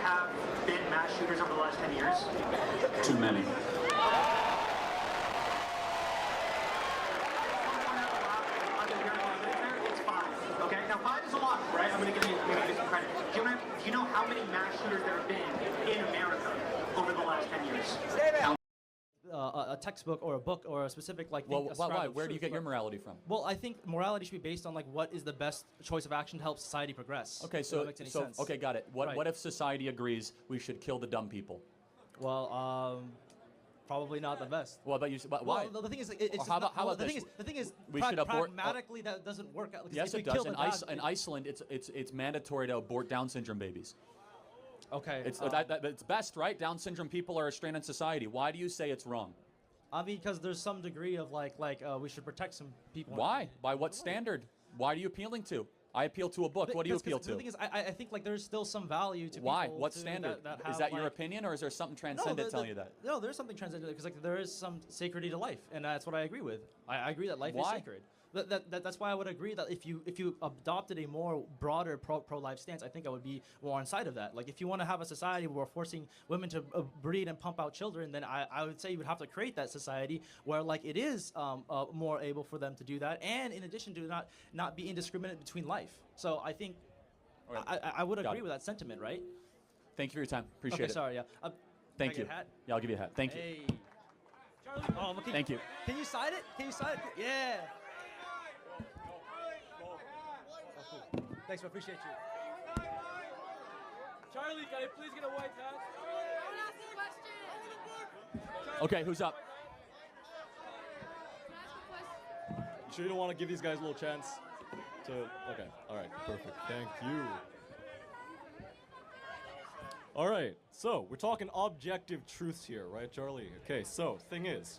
have been mass shooters over the last 10 years? Too many. It's 5. Okay, now 5 is a lot, right? I'm going to give you some credit. Do you know how many mass shooters there have been in America over the last 10 years? A textbook or a book or a specific like. Well, why? Where do you get your morality from? Well, I think morality should be based on like what is the best choice of action to help society progress. Okay, so okay, got it. What if society agrees we should kill the dumb people? Well, probably not the best. Well, but why? Well, the thing is, it's how about the this? thing is, we should abort. Pragmatically, that doesn't work out. Yes, it does. In Iceland, it's mandatory to abort Down syndrome babies. Okay. It's best, right? Down syndrome people are a strain on society. Why do you say it's wrong? Because there's some degree of like we should protect some people. Why? By what standard? Why are you appealing to? I appeal to a book. What do you appeal to? The thing is, I think like there's still some value to why? people. What standard? Is that your opinion, or is there something transcendent telling you that? No, there's something transcendent because like there is some sacredity to life, and that's what I agree with. I agree that life is sacred. That's why I would agree that if you adopted a more broader pro-life stance, I think I would be more on side of that. Like if you want to have a society where we're forcing women to breed and pump out children, then I would say you would have to create that society where like it is more able for them to do that, and in addition to not be indiscriminate between life. So I think I would agree with that sentiment, right? Thank you for your time. Appreciate it. Sorry, yeah. Thank you. Yeah, I'll give you a hat. Thank you. Hey. Charlie, thank you. Can you sign it? Can you sign it? Yeah. Thanks, I appreciate you. Charlie, can I please get a white hat? Don't ask a question. Okay, who's up? Can I ask a question? You sure you don't want to give these guys a little chance to... Okay, all right, perfect. Thank you. All right, so we're talking objective truths here, right, Charlie? Okay, so thing is,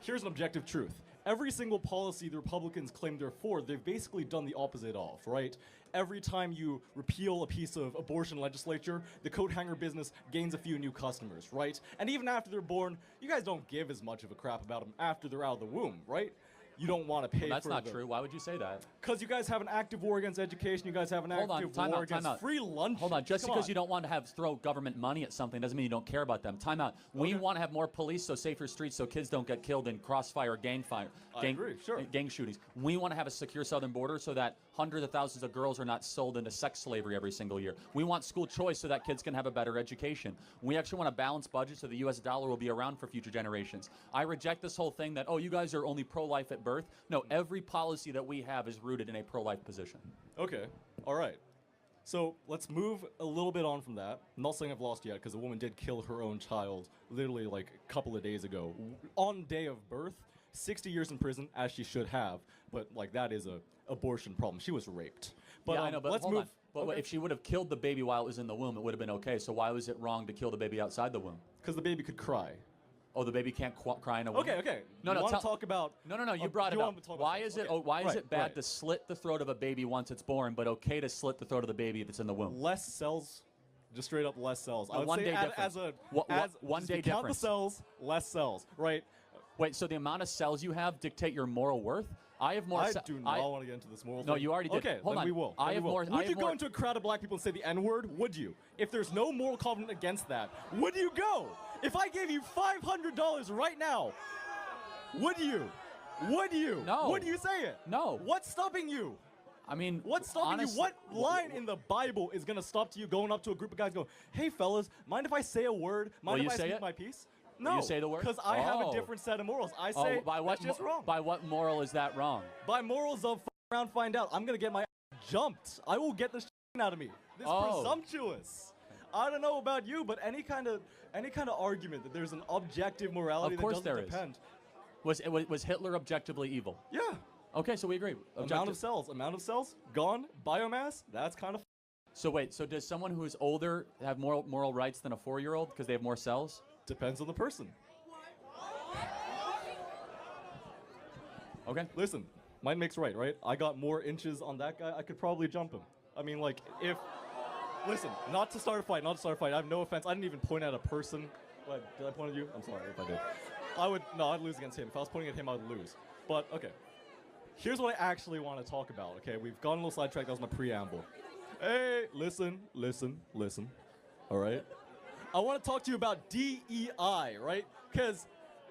here's an objective truth. Every single policy the Republicans claim they're for, they've basically done the opposite of, right? Every time you repeal a piece of abortion legislature, the coat hanger business gains a few new customers, right? And even after they're born, you guys don't give as much of a crap about them after they're out of the womb, right? You don't want to pay for That's not true. Why would you say that? Because you guys have an active war against education. You guys have an active war against free lunch. Hold on. Just because you don't want to throw government money at something doesn't mean you don't care about them. Time out. We want to have more police, so safer streets, so kids don't get killed in crossfire, gang shootings. We want to have a secure southern border so that hundreds of thousands of girls are not sold into sex slavery every single year. We want school choice so that kids can have a better education. We actually want a balanced budget so the U.S. dollar will be around for future generations. I reject this whole thing that, oh, you guys are only pro-life at birth. No, every policy that we have is rooted in a pro-life position. Okay, all right. So let's move a little bit on from that. I'm not saying I've lost yet, because a woman did kill her own child literally like a couple of days ago. On day of birth, 60 years in prison, as she should have, but like that is a abortion problem. She was raped. But, yeah, I know, but let's hold move. on. But if she would have killed the baby while it was in the womb, it would have been okay. So why was it wrong to kill the baby outside the womb? Because the baby could cry. Oh, the baby can't cry in a womb? Okay. No, you want to talk about... No, you brought it up. Why is it bad to slit the throat of a baby once it's born, but okay to slit the throat of the baby if it's in the womb? Less cells. Just straight up less cells. I would one say day difference. One day count the cells, less cells, right? Wait, so the amount of cells you have dictate your moral worth? I have more. I do not want to get into this moral thing. No, you already did. Okay, hold then on. we will. I have more. Would you go into a crowd of black people and say the N-word? Would you? If there's no moral covenant against that, would you go? If I gave you $500 right now, would you? Would you? No. Would you say it? No. What's stopping you? I mean, what's stopping you? What line in the Bible is going to stop you going up to a group of guys going, hey, fellas, mind if I say a word? Mind if I speak my piece? No. You say the word? Because I have a different set of morals. I say that's just wrong. By what moral is that wrong? By morals of around, find out. I'm going to get my ass jumped. I will get the shit out of me. This presumptuous. I don't know about you, but any kind of argument that there's an objective morality that doesn't depend. Was Hitler objectively evil? Yeah. Okay, so we agree. Amount of cells, gone. Biomass, that's kind of. So wait, so does someone who's older have moral rights than a 4-year-old because they have more cells? Depends on the person. Okay. Listen, mine makes right? I got more inches on that guy. I could probably jump him. I mean, like, if... Listen, not to start a fight. I have no offense. I didn't even point at a person. What, did I point at you? I'm sorry if I did. I'd lose against him. If I was pointing at him, I would lose. But, okay. Here's what I actually want to talk about, okay? We've gone a little sidetracked. That was my preamble. Hey, listen. All right? I want to talk to you about DEI, right? Because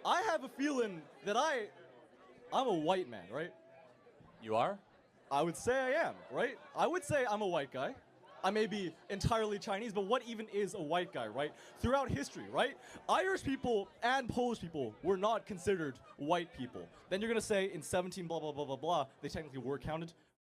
I have a feeling that I'm a white man, right? You are? I would say I am, right? I would say I'm a white guy. I may be entirely Chinese, but what even is a white guy, right? Throughout history, right? Irish people and Polish people were not considered white people. Then you're gonna say in 17 blah, blah, blah, blah, blah, they technically were counted.